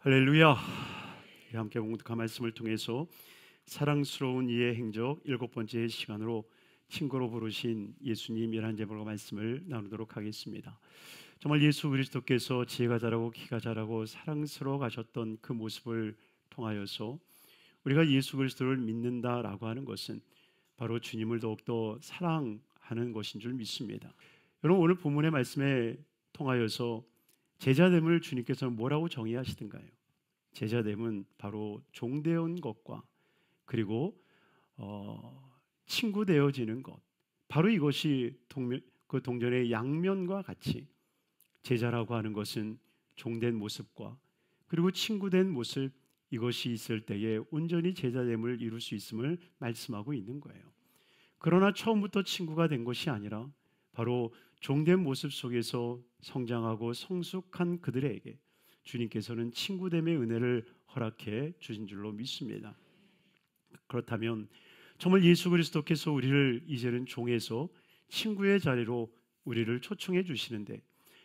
할렐루야. 함께 봉독한 말씀을 통해서 사랑스러운 이의 행적 7번째 시간으로 친구로 부르신 예수님이라는 제목으로 말씀을 나누도록 하겠습니다. 정말 예수 그리스도께서 지혜가 자라고 키가 자라고 사랑스러워 가셨던 그 모습을 통하여서 우리가 예수 그리스도를 믿는다라고 하는 것은 바로 주님을 더욱더 사랑하는 것인 줄 믿습니다. 여러분, 오늘 본문의 말씀에 통하여서 제자됨을 주님께서는 뭐라고 정의하시던가요? 제자됨은 바로 종되어온 것과 그리고 친구 되어지는 것, 바로 이것이 그 동전의 양면과 같이 제자라고 하는 것은 종된 모습과 그리고 친구된 모습, 이것이 있을 때에 온전히 제자됨을 이룰 수 있음을 말씀하고 있는 거예요. 그러나 처음부터 친구가 된 것이 아니라 바로 종된 모습 속에서 성장하고 성숙한 그들에게 주님께서는 친구됨의 은혜를 허락해 주신 줄로 믿습니다. 그렇다면 정말 예수 그리스도께서 우리를 이제는 종에서 친구의 자리로 우리를 초청해 주시는데,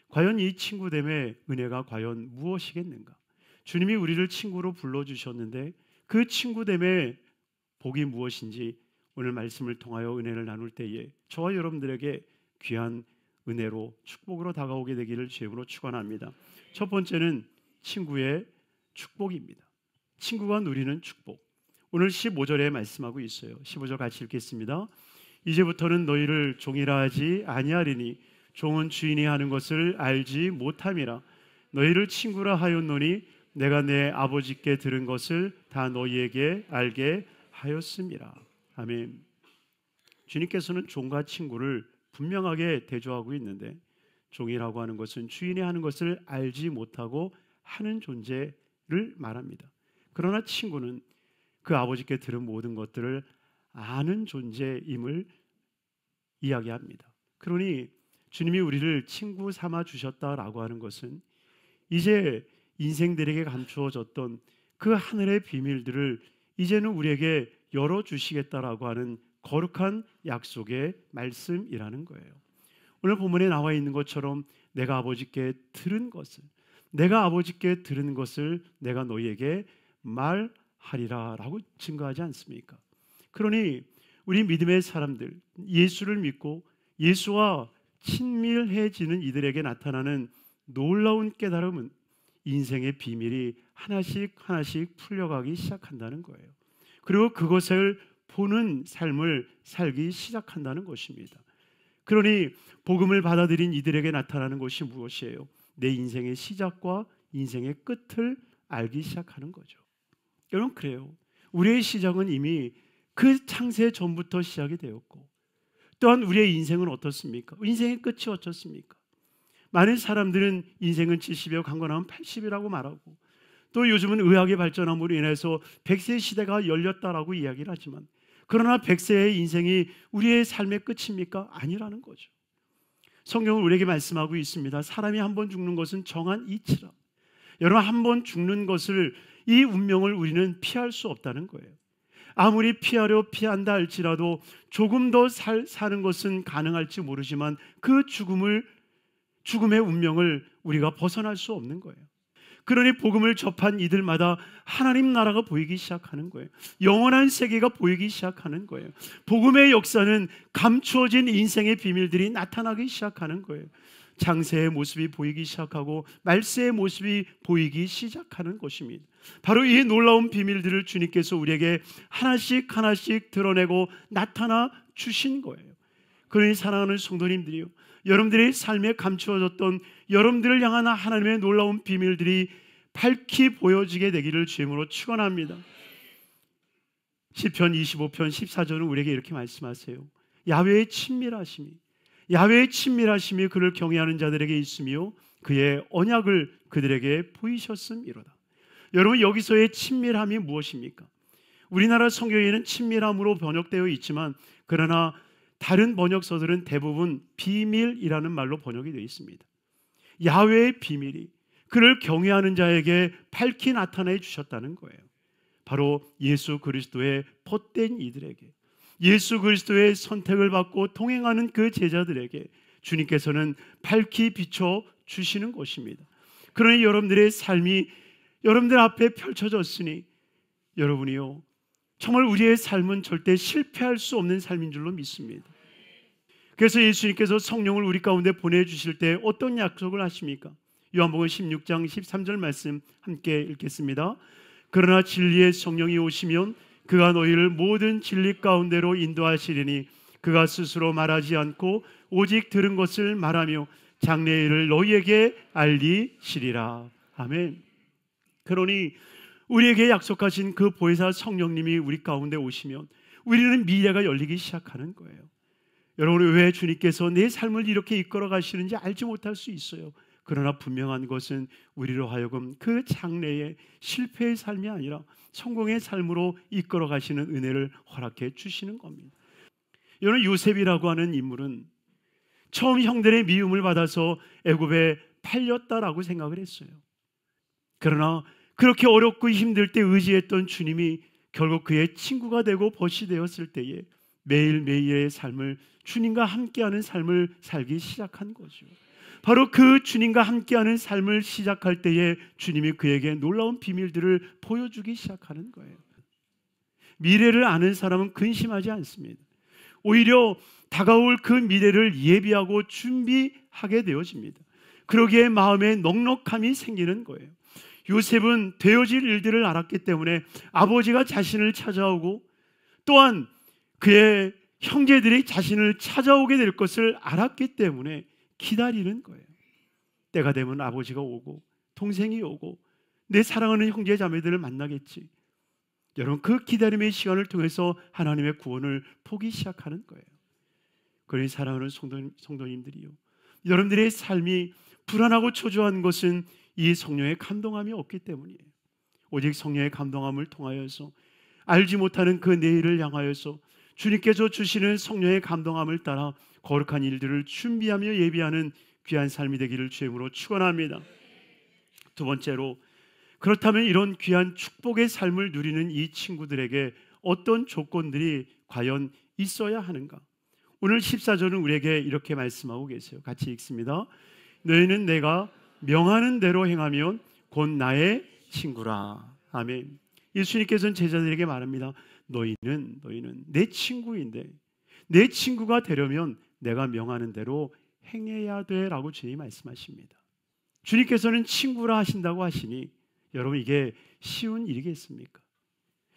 과연 이 친구됨의 은혜가 과연 무엇이겠는가? 주님이 우리를 친구로 불러주셨는데 그 친구됨의 복이 무엇인지 오늘 말씀을 통하여 은혜를 나눌 때에 저와 여러분들에게 귀한 은혜로 축복으로 다가오게 되기를 주님으로 축원합니다. 첫 번째는 친구의 축복입니다. 친구가 누리는 축복. 오늘 15절에 말씀하고 있어요. 15절 같이 읽겠습니다. 이제부터는 너희를 종이라 하지 아니하리니 종은 주인이 하는 것을 알지 못함이라. 너희를 친구라 하였노니 내가 내 아버지께 들은 것을 다 너희에게 알게 하였음이라. 아멘. 주님께서는 종과 친구를 분명하게 대조하고 있는데, 종이라고 하는 것은 주인이 하는 것을 알지 못하고 하는 존재를 말합니다. 그러나 친구는 그 아버지께 들은 모든 것들을 아는 존재임을 이야기합니다. 그러니 주님이 우리를 친구 삼아 주셨다라고 하는 것은 이제 인생들에게 감추어졌던 그 하늘의 비밀들을 이제는 우리에게 열어주시겠다라고 하는 거룩한 약속의 말씀이라는 거예요. 오늘 본문에 나와 있는 것처럼 내가 아버지께 들은 것을 내가 너희에게 말하리라 라고 증거하지 않습니까? 그러니 우리 믿음의 사람들, 예수를 믿고 예수와 친밀해지는 이들에게 나타나는 놀라운 깨달음은 인생의 비밀이 하나씩 풀려가기 시작한다는 거예요. 그리고 그것을 보는 삶을 살기 시작한다는 것입니다. 그러니 복음을 받아들인 이들에게 나타나는 것이 무엇이에요? 내 인생의 시작과 인생의 끝을 알기 시작하는 거죠. 여러분, 그래요. 우리의 시작은 이미 그 창세 전부터 시작이 되었고, 또한 우리의 인생은 어떻습니까? 인생의 끝이 어떻습니까? 많은 사람들은 인생은 70이고 강건하면 80이라고 말하고, 또 요즘은 의학의 발전함으로 인해서 100세 시대가 열렸다라고 이야기를 하지만, 그러나 100세의 인생이 우리의 삶의 끝입니까? 아니라는 거죠. 성경은 우리에게 말씀하고 있습니다. 사람이 한 번 죽는 것은 정한 이치라. 여러분, 한 번 죽는 것을, 이 운명을 우리는 피할 수 없다는 거예요. 아무리 피한다 할지라도 조금 더 사는 것은 가능할지 모르지만 그 죽음의 운명을 우리가 벗어날 수 없는 거예요. 그러니 복음을 접한 이들마다 하나님 나라가 보이기 시작하는 거예요. 영원한 세계가 보이기 시작하는 거예요. 복음의 역사는 감추어진 인생의 비밀들이 나타나기 시작하는 거예요. 장세의 모습이 보이기 시작하고 말세의 모습이 보이기 시작하는 것입니다. 바로 이 놀라운 비밀들을 주님께서 우리에게 하나씩 드러내고 나타나 주신 거예요. 그러니 사랑하는 성도님들이요, 여러분들의 삶에 감추어졌던 여러분들을 향한 하나님의 놀라운 비밀들이 밝히 보여지게 되기를 주님으로 축원합니다. 시편 25편 14절은 우리에게 이렇게 말씀하세요. 야훼의 친밀하심이 그를 경외하는 자들에게 있으며 그의 언약을 그들에게 보이셨음이로다. 여러분, 여기서의 친밀함이 무엇입니까? 우리나라 성경에는 친밀함으로 번역되어 있지만, 그러나 다른 번역서들은 대부분 비밀이라는 말로 번역이 되어 있습니다. 야훼의 비밀이 그를 경외하는 자에게 밝히 나타내 주셨다는 거예요. 바로 예수 그리스도의 벗된 이들에게, 예수 그리스도의 선택을 받고 동행하는 그 제자들에게 주님께서는 밝히 비춰 주시는 것입니다. 그러니 여러분들의 삶이 여러분들 앞에 펼쳐졌으니 여러분이요, 정말 우리의 삶은 절대 실패할 수 없는 삶인 줄로 믿습니다. 그래서 예수님께서 성령을 우리 가운데 보내주실 때 어떤 약속을 하십니까? 요한복음 16장 13절 말씀 함께 읽겠습니다. 그러나 진리의 성령이 오시면 그가 너희를 모든 진리 가운데로 인도하시리니 그가 스스로 말하지 않고 오직 들은 것을 말하며 장래의 일을 너희에게 알리시리라. 아멘. 그러니 우리에게 약속하신 그 보혜사 성령님이 우리 가운데 오시면 우리는 미래가 열리기 시작하는 거예요. 여러분, 왜 주님께서 내 삶을 이렇게 이끌어 가시는지 알지 못할 수 있어요. 그러나 분명한 것은 우리로 하여금 그 장래의 실패의 삶이 아니라 성공의 삶으로 이끌어 가시는 은혜를 허락해 주시는 겁니다. 여러분, 요셉이라고 하는 인물은 처음 형들의 미움을 받아서 애굽에 팔렸다라고 생각을 했어요. 그러나 그렇게 어렵고 힘들 때 의지했던 주님이 결국 그의 친구가 되고 벗이 되었을 때에 매일매일의 삶을 주님과 함께하는 삶을 살기 시작한 거죠. 바로 그 주님과 함께하는 삶을 시작할 때에 주님이 그에게 놀라운 비밀들을 보여주기 시작하는 거예요. 미래를 아는 사람은 근심하지 않습니다. 오히려 다가올 그 미래를 예비하고 준비하게 되어집니다. 그러기에 마음에 넉넉함이 생기는 거예요. 요셉은 되어질 일들을 알았기 때문에 아버지가 자신을 찾아오고 또한 그의 형제들이 자신을 찾아오게 될 것을 알았기 때문에 기다리는 거예요. 때가 되면 아버지가 오고 동생이 오고 내 사랑하는 형제 자매들을 만나겠지. 여러분, 그 기다림의 시간을 통해서 하나님의 구원을 보기 시작하는 거예요. 그러니 사랑하는 성도님들이요, 여러분들의 삶이 불안하고 초조한 것은 이 성령의 감동함이 없기 때문이에요. 오직 성령의 감동함을 통하여서 알지 못하는 그 내일을 향하여서 주님께서 주시는 성령의 감동함을 따라 거룩한 일들을 준비하며 예비하는 귀한 삶이 되기를 주임으로 축원합니다. 두 번째로, 그렇다면 이런 귀한 축복의 삶을 누리는 이 친구들에게 어떤 조건들이 과연 있어야 하는가? 오늘 14절은 우리에게 이렇게 말씀하고 계세요. 같이 읽습니다. 너희는 내가 명하는 대로 행하면 곧 나의 친구라. 아멘. 예수님께서는 제자들에게 말합니다. 너희는 내 친구인데 내 친구가 되려면 내가 명하는 대로 행해야 돼 라고 주님이 말씀하십니다. 주님께서는 친구라 하신다고 하시니 여러분, 이게 쉬운 일이겠습니까?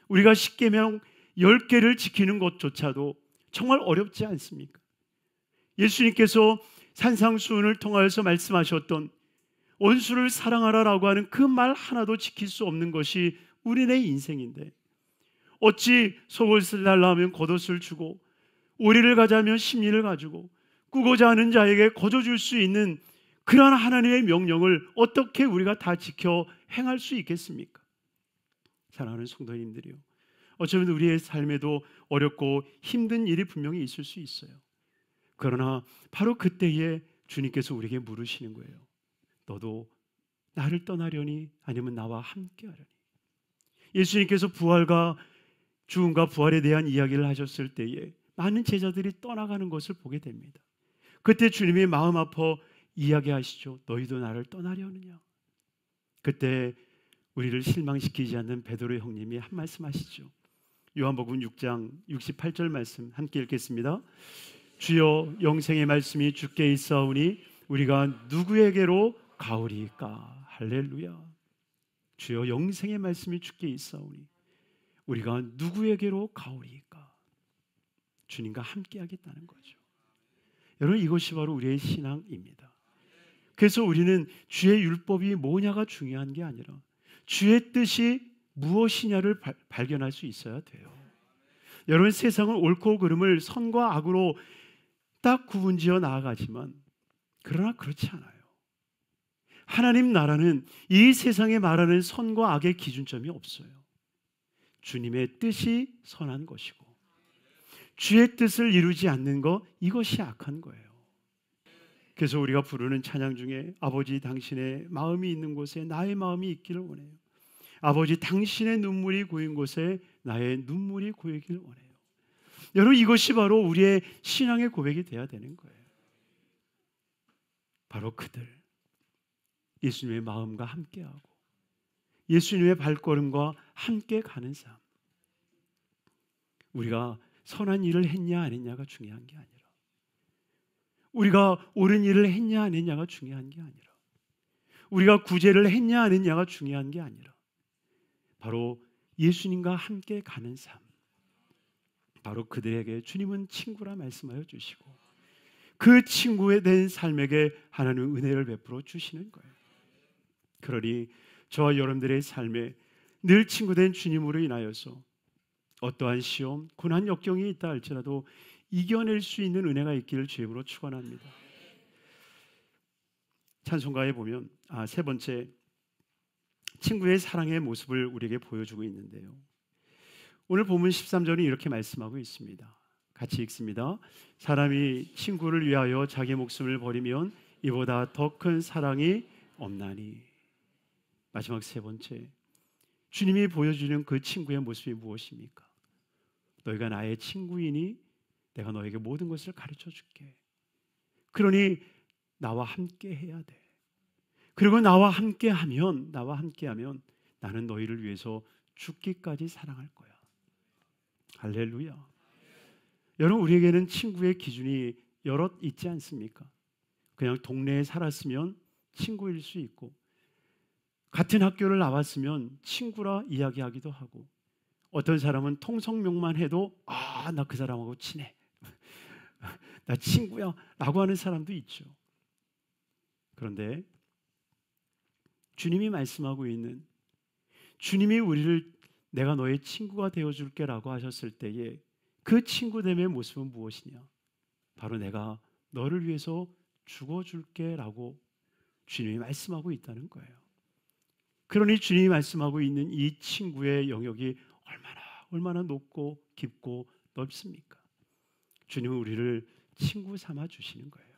우리가 십계명 10개를 지키는 것조차도 정말 어렵지 않습니까? 예수님께서 산상수훈을 통하여서 말씀하셨던 원수를 사랑하라라고 하는 그 말 하나도 지킬 수 없는 것이 우리네 인생인데, 어찌 속옷을 달라 하면 겉옷을 주고 오리를 가자면 심리를 가지고 꾸고자 하는 자에게 거저줄 수 있는 그러한 하나님의 명령을 어떻게 우리가 다 지켜 행할 수 있겠습니까? 사랑하는 성도님들이요, 어쩌면 우리의 삶에도 어렵고 힘든 일이 분명히 있을 수 있어요. 그러나 바로 그때에 주님께서 우리에게 물으시는 거예요. 너도 나를 떠나려니 아니면 나와 함께하려니? 예수님께서 부활과 죽음과 부활에 대한 이야기를 하셨을 때에 많은 제자들이 떠나가는 것을 보게 됩니다. 그때 주님이 마음 아파 이야기하시죠. 너희도 나를 떠나려느냐? 그때 우리를 실망시키지 않는 베드로 형님이 한 말씀 하시죠. 요한복음 6장 68절 말씀 함께 읽겠습니다. 주여, 영생의 말씀이 주께 있사오니 우리가 누구에게로 가오리까? 할렐루야. 주여, 영생의 말씀이 주께 있사오니 우리가 누구에게로 가오리까? 주님과 함께 하겠다는 거죠. 여러분, 이것이 바로 우리의 신앙입니다. 그래서 우리는 주의 율법이 뭐냐가 중요한 게 아니라 주의 뜻이 무엇이냐를 발견할 수 있어야 돼요. 여러분, 세상은 옳고 그름을 선과 악으로 딱 구분지어 나아가지만 그러나 그렇지 않아요. 하나님 나라는 이 세상에 말하는 선과 악의 기준점이 없어요. 주님의 뜻이 선한 것이고 주의 뜻을 이루지 않는 것, 이것이 악한 거예요. 그래서 우리가 부르는 찬양 중에 아버지 당신의 마음이 있는 곳에 나의 마음이 있기를 원해요. 아버지 당신의 눈물이 고인 곳에 나의 눈물이 고이길 원해요. 여러분, 이것이 바로 우리의 신앙의 고백이 돼야 되는 거예요. 바로 그들, 예수님의 마음과 함께하고 예수님의 발걸음과 함께 가는 삶. 우리가 선한 일을 했냐 안 했냐가 중요한 게 아니라, 우리가 옳은 일을 했냐 안 했냐가 중요한 게 아니라, 우리가 구제를 했냐 안 했냐가 중요한 게 아니라, 바로 예수님과 함께 가는 삶. 바로 그들에게 주님은 친구라 말씀하여 주시고, 그 친구에 대한 삶에게 하나님은 은혜를 베풀어 주시는 거예요. 그러니 저와 여러분들의 삶에 늘 친구된 주님으로 인하여서 어떠한 시험, 고난, 역경이 있다 할지라도 이겨낼 수 있는 은혜가 있기를 주님으로 축원합니다. 찬송가에 보면 세 번째, 친구의 사랑의 모습을 우리에게 보여주고 있는데요, 오늘 본문 13절이 이렇게 말씀하고 있습니다. 같이 읽습니다. 사람이 친구를 위하여 자기 목숨을 버리면 이보다 더 큰 사랑이 없나니. 마지막 세 번째, 주님이 보여주는 그 친구의 모습이 무엇입니까? 너희가 나의 친구이니 내가 너에게 모든 것을 가르쳐 줄게. 그러니 나와 함께 해야 돼. 그리고 나와 함께하면 나는 너희를 위해서 죽기까지 사랑할 거야. 할렐루야. 여러분, 우리에게는 친구의 기준이 여럿 있지 않습니까? 그냥 동네에 살았으면 친구일 수 있고, 같은 학교를 나왔으면 친구라 이야기하기도 하고, 어떤 사람은 통성명만 해도 나 그 사람하고 친해, 나 친구야 라고 하는 사람도 있죠. 그런데 주님이 말씀하고 있는, 주님이 우리를 내가 너의 친구가 되어줄게 라고 하셨을 때에 그 친구됨의 모습은 무엇이냐? 바로 내가 너를 위해서 죽어줄게 라고 주님이 말씀하고 있다는 거예요. 그러니 주님이 말씀하고 있는 이 친구의 영역이 얼마나 높고 깊고 넓습니까? 주님은 우리를 친구 삼아 주시는 거예요.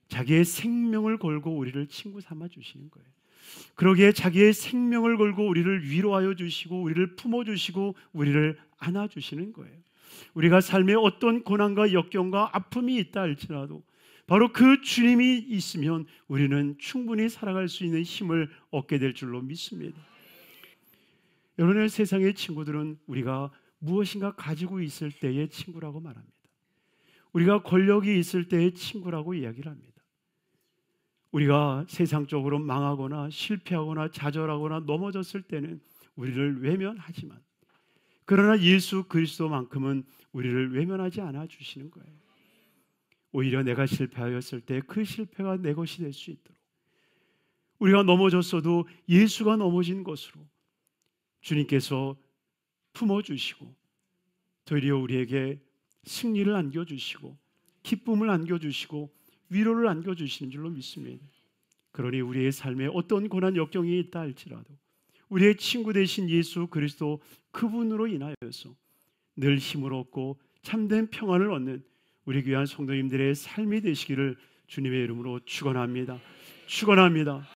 자기의 생명을 걸고 우리를 친구 삼아 주시는 거예요. 그러기에 자기의 생명을 걸고 우리를 위로하여 주시고, 우리를 품어주시고, 우리를 안아주시는 거예요. 우리가 삶에 어떤 고난과 역경과 아픔이 있다 할지라도 바로 그 주님이 있으면 우리는 충분히 살아갈 수 있는 힘을 얻게 될 줄로 믿습니다. 여러분의 세상의 친구들은 우리가 무엇인가 가지고 있을 때의 친구라고 말합니다. 우리가 권력이 있을 때의 친구라고 이야기를 합니다. 우리가 세상적으로 망하거나 실패하거나 좌절하거나 넘어졌을 때는 우리를 외면하지만, 그러나 예수 그리스도만큼은 우리를 외면하지 않아 주시는 거예요. 오히려 내가 실패하였을 때 그 실패가 내 것이 될 수 있도록, 우리가 넘어졌어도 예수가 넘어진 것으로 주님께서 품어주시고, 도리어 우리에게 승리를 안겨주시고 기쁨을 안겨주시고 위로를 안겨주시는 줄로 믿습니다. 그러니 우리의 삶에 어떤 고난 역경이 있다 할지라도 우리의 친구 되신 예수 그리스도 그분으로 인하여서 늘 힘을 얻고 참된 평안을 얻는 우리 귀한 성도님들의 삶이 되시기를 주님의 이름으로 축원합니다. 축원합니다.